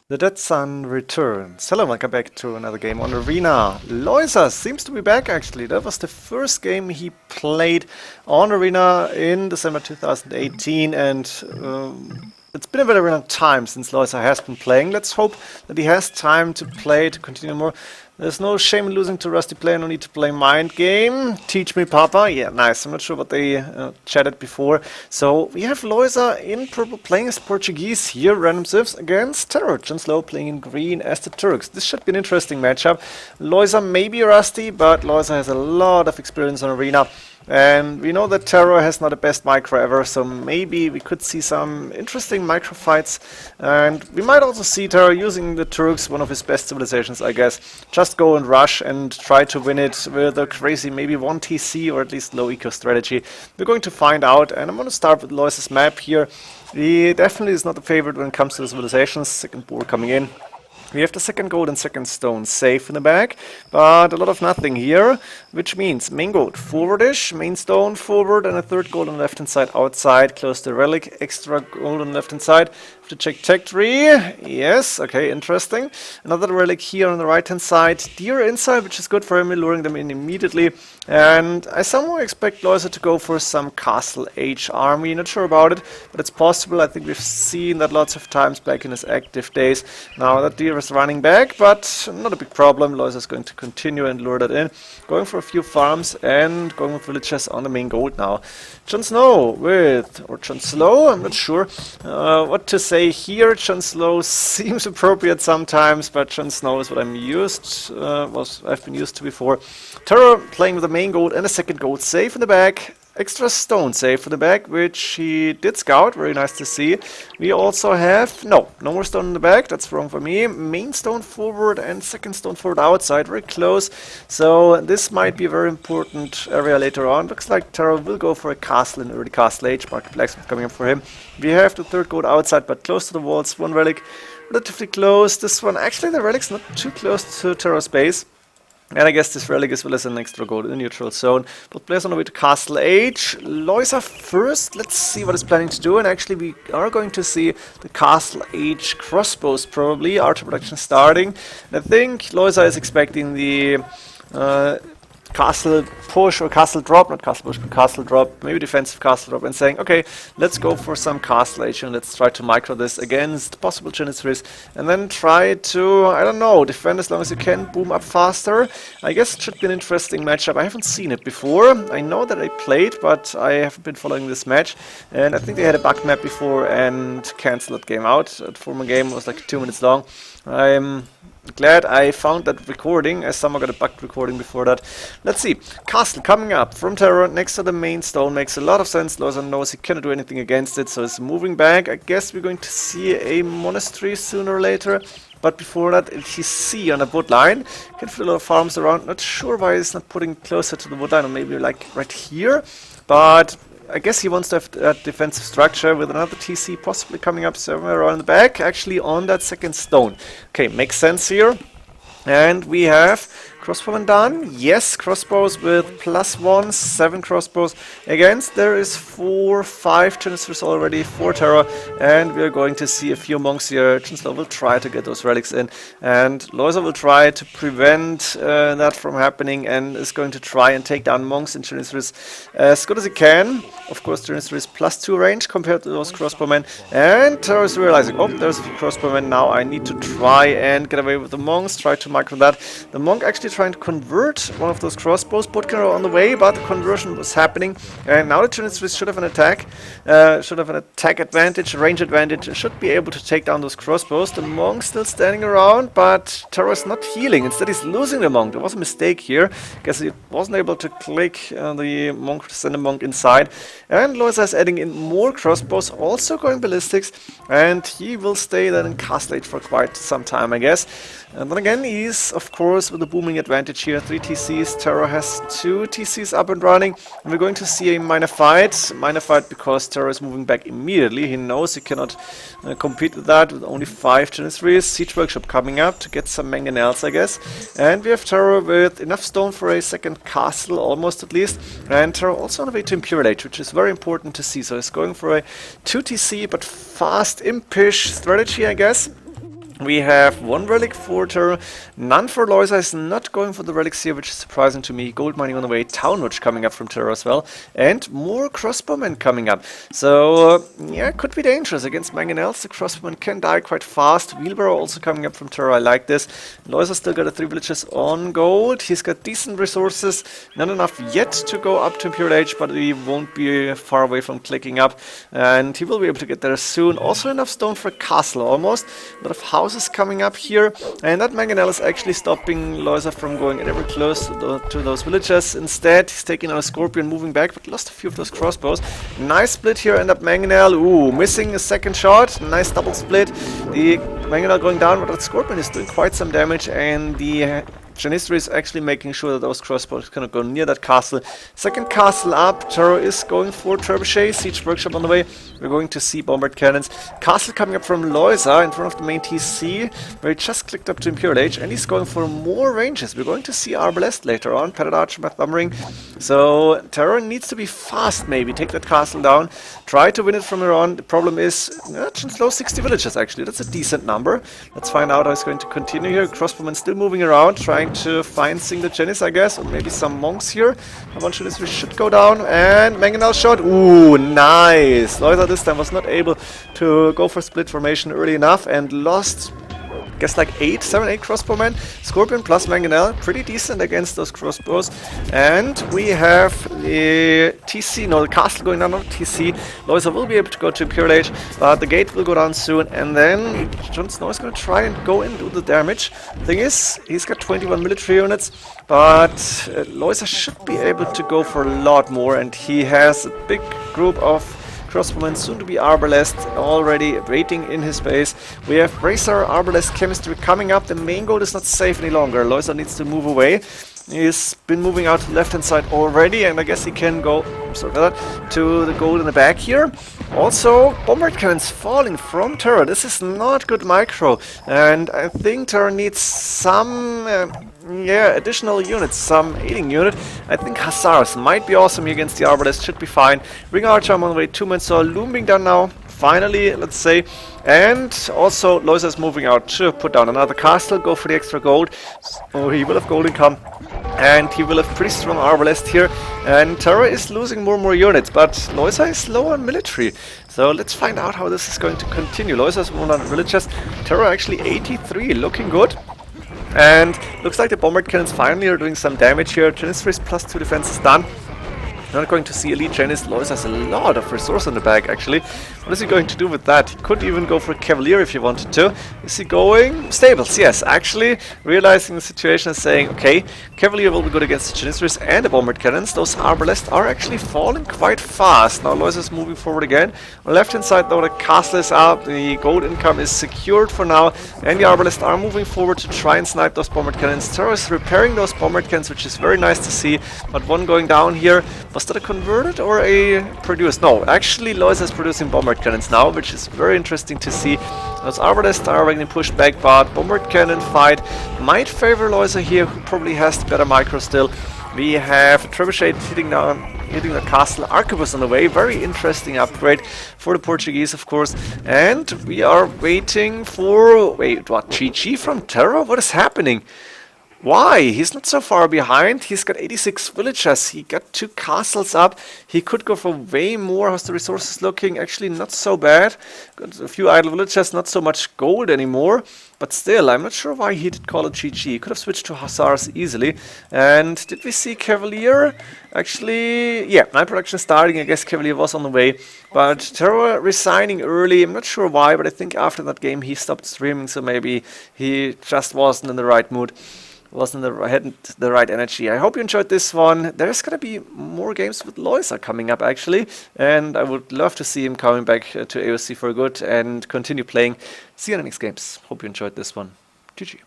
The Dead Sun returns. Hello, welcome back to another game on Arena. Lojza seems to be back actually. That was the first game he played on Arena in December 2018 and it's been a very long time since Lojza has been playing. Let's hope that he has time to play, to continue more. There's no shame in losing to Rusty Player, no need to play mind game. Teach me, Papa. Yeah, nice. I'm not sure what they chatted before. So we have Lojza in purple playing as Portuguese here, random civs against Terror. Jon Slow playing in green as the Turks. This should be an interesting matchup. Lojza may be rusty, but Lojza has a lot of experience on Arena. And we know that Terror has not the best micro ever, so maybe we could see some interesting micro fights. And we might also see Terror using the Turks, one of his best civilizations, I guess. Just go and rush and try to win it with a crazy maybe 1 TC or at least low eco strategy. We're going to find out, and I'm going to start with Lojza's map here. He definitely is not the favorite when it comes to the civilizations. Second board coming in. We have the second gold and second stone safe in the back, but a lot of nothing here, which means main gold forwardish, main stone forward, and a third gold on the left hand side outside, close the relic, extra gold on the left hand side. Have to check tech tree, yes, okay, interesting. Another relic here on the right hand side, deer inside, which is good for him, luring them in immediately. And I somehow expect Lojza to go for some Castle Age army, not sure about it, but it's possible. I think we've seen that lots of times back in his active days. Now that deer is running back, but not a big problem. Lojza is going to continue and lure that in. Going for a few farms and going with villagers on the main gold now. Jon Slow or Jon Slow, I'm not sure what to say here. Jon Slow seems appropriate sometimes, but Jon Snow is what I've been used to before. Terror playing with the main gold and a second gold safe in the back. Extra stone safe for the back, which he did scout. Very nice to see. We also have no more stone in the back. That's wrong for me. Main stone forward and second stone forward outside. Very close. So this might be a very important area later on. Looks like Terror will go for a castle in early Castle Age. Market Blacksmith coming up for him. We have the third gold outside, but close to the walls. One relic, relatively close. This one, actually, the relic's not too close to Terror's base. And I guess this relic as well as an extra gold in the neutral zone. Both players on the way to Castle Age. Lojza first. Let's see what he's planning to do. And actually we are going to see the Castle Age crossbows probably. Archer production starting. And I think Lojza is expecting the castle push or castle drop, not castle push, but castle drop, maybe defensive castle drop, and saying, okay, let's go for some castle age and let's try to micro this against possible Janissaries, and then try to, I don't know, defend as long as you can, boom up faster. I guess it should be an interesting matchup. I haven't seen it before. I know that I played, but I haven't been following this match, and I think they had a bug map before and cancelled that game out. That former game was like 2 minutes long. I'm glad I found that recording, as someone got a bugged recording before that. Let's see. Castle coming up from Terror next to the main stone makes a lot of sense. Lojza knows he cannot do anything against it, so it's moving back. I guess we're going to see a monastery sooner or later. But before that, he's C on the wood line. Can fit a lot of farms around. Not sure why he's not putting closer to the wood line, or maybe like right here. But I guess he wants to have that defensive structure with another TC possibly coming up somewhere around the back, actually on that second stone. Okay, makes sense here. And we have crossbowmen done. Yes, crossbows with +1, 7 crossbows. Against there is 4, 5 Janissaries already, 4 Terror, and we are going to see a few monks here. Jon Slow will try to get those relics in, and Lojza will try to prevent that from happening, and is going to try and take down monks and Janissaries as good as he can. Of course, Janissaries +2 range compared to those crossbowmen, and Terror is realizing, oh, there's a few crossbowmen, now I need to try and get away with the monks, try to micro that. The monk actually trying to convert one of those crossbows. Boatcarrier on the way, but the conversion was happening. And now the Janissaries should have an attack, advantage, range advantage, and should be able to take down those crossbows. The monk still standing around, but Terror is not healing. Instead, he's losing the monk. There was a mistake here. Guess he wasn't able to click the monk to send the monk inside. And Lojza is adding in more crossbows, also going ballistics, and he will stay then in Castle Age for quite some time, I guess. And then again, he's, of course, with the booming advantage here. 3 TCs, Terror has 2 TCs up and running. And we're going to see a minor fight. Minor fight because Terror is moving back immediately. He knows he cannot compete with that with only 5 Janissaries. Siege Workshop coming up to get some mangonels, I guess. And we have Terror with enough stone for a second castle, almost at least. And Terror also on the way to Imperial Age, which is very important to see. So he's going for a 2 TC but fast impish strategy, I guess. We have one relic for Terror, none for Lojza. Is not going for the relics here, which is surprising to me. Gold mining on the way, Town Watch coming up from Terror as well, and more crossbowmen coming up. So, yeah, could be dangerous against Mangonels. The crossbowmen can die quite fast. Wheelbarrow also coming up from Terror, I like this. Lojza still got a 3 villages on gold. He's got decent resources, not enough yet to go up to Imperial Age, but he won't be far away from clicking up, and he will be able to get there soon. Also enough stone for a castle, almost. A lot of houses coming up here, and that mangonel is actually stopping Lojza from going ever close to those villages. Instead, he's taking out a scorpion, moving back, but lost a few of those crossbows. Nice split here, and that mangonel, ooh, missing a second shot. Nice double split. The mangonel going down, but that scorpion is doing quite some damage, and the Janistri is actually making sure that those crossbows cannot go near that castle. Second castle up, Terror is going for Trebuchet, Siege Workshop on the way. We're going to see Bombard Cannons. Castle coming up from Lojza in front of the main TC, where he just clicked up to Imperial Age, and he's going for more ranges. We're going to see Arbalest later on, Padded Archer, Thumbering. So Terror needs to be fast, maybe. Take that castle down, try to win it from here on. The problem is, just low 60 villages actually. That's a decent number. Let's find out how he's going to continue here. Crossbowman still moving around, trying to find single Genis, I guess, or maybe some monks here. How much of this we should go down, and Mangonel shot. Ooh, nice! Lojza this time was not able to go for split formation early enough and lost, I guess, like 7, 8 crossbowmen. Scorpion plus Mangonel, pretty decent against those crossbows. And we have the TC, no, the castle going down, not TC. Lojza will be able to go to Imperial Age, but the gate will go down soon. And then Jon Snow is going to try and go and do the damage. Thing is, he's got 21 military units, but Lojza should be able to go for a lot more. And he has a big group of crossbowmen, soon to be Arbalest, already waiting in his base. We have Bracer, Arbalest, Chemistry coming up. The main goal is not safe any longer. Lojza needs to move away. He's been moving out to the left hand side already, and I guess he can go, sorry for that, to the gold in the back here. Also, Bombard Cannons falling from Terror. This is not good micro, and I think Terror needs some additional units, some aiding unit. I think Hussars might be awesome here against the Arbalest, should be fine. Ring Archer, I'm on the way, 2 men saw looming down now, finally, let's say. And also, Lojza is moving out to put down another castle, go for the extra gold. So he will have gold income, and he will have pretty strong Arbalest here. And Terror is losing more and more units, but Lojza is low on military. So let's find out how this is going to continue. Lojza has 100 villages, Terror actually 83, looking good. And looks like the Bombard Cannons finally are doing some damage here. Janistris plus 2 defense is done. Not going to see Elite Janist. Lojza has a lot of resource in the bag, actually. What is he going to do with that? He could even go for a Cavalier if he wanted to. Is he going? Stables, yes. Actually, realizing the situation and saying, okay, Cavalier will be good against the Janistris and the Bombard Cannons. Those Arbalest are actually falling quite fast. Now Lojza is moving forward again. On the left-hand side, though, the castle is up. The gold income is secured for now. And the Arbalest are moving forward to try and snipe those Bombard Cannons. Terror is repairing those Bombard Cannons, which is very nice to see. But one going down here. Was that a converted or a produced? No, actually Lojza is producing Bombard Cannons now, which is very interesting to see. Those Arbalest are getting pushed back, but Bombard Cannon fight might favor Lojza here, who probably has the better micro still. We have Trebuchet hitting the castle, Arquebus on the way, very interesting upgrade for the Portuguese, of course. And we are waiting for, wait, what, GG from Terror? What is happening? Why? He's not so far behind. He's got 86 villages. He got 2 castles up. He could go for way more. How's the resources looking? Actually not so bad. Got a few idle villages, not so much gold anymore. But still, I'm not sure why he did call it GG. He could have switched to Hussars easily. And did we see Cavalier? Actually, yeah, night production starting. I guess Cavalier was on the way. But Terror resigning early. I'm not sure why, but I think after that game he stopped streaming. So maybe he just wasn't in the right mood. Hadn't the right energy. I hope you enjoyed this one. There's gonna be more games with Lojza coming up actually, and I would love to see him coming back to AOC for good and continue playing. See you in the next games. Hope you enjoyed this one. GG.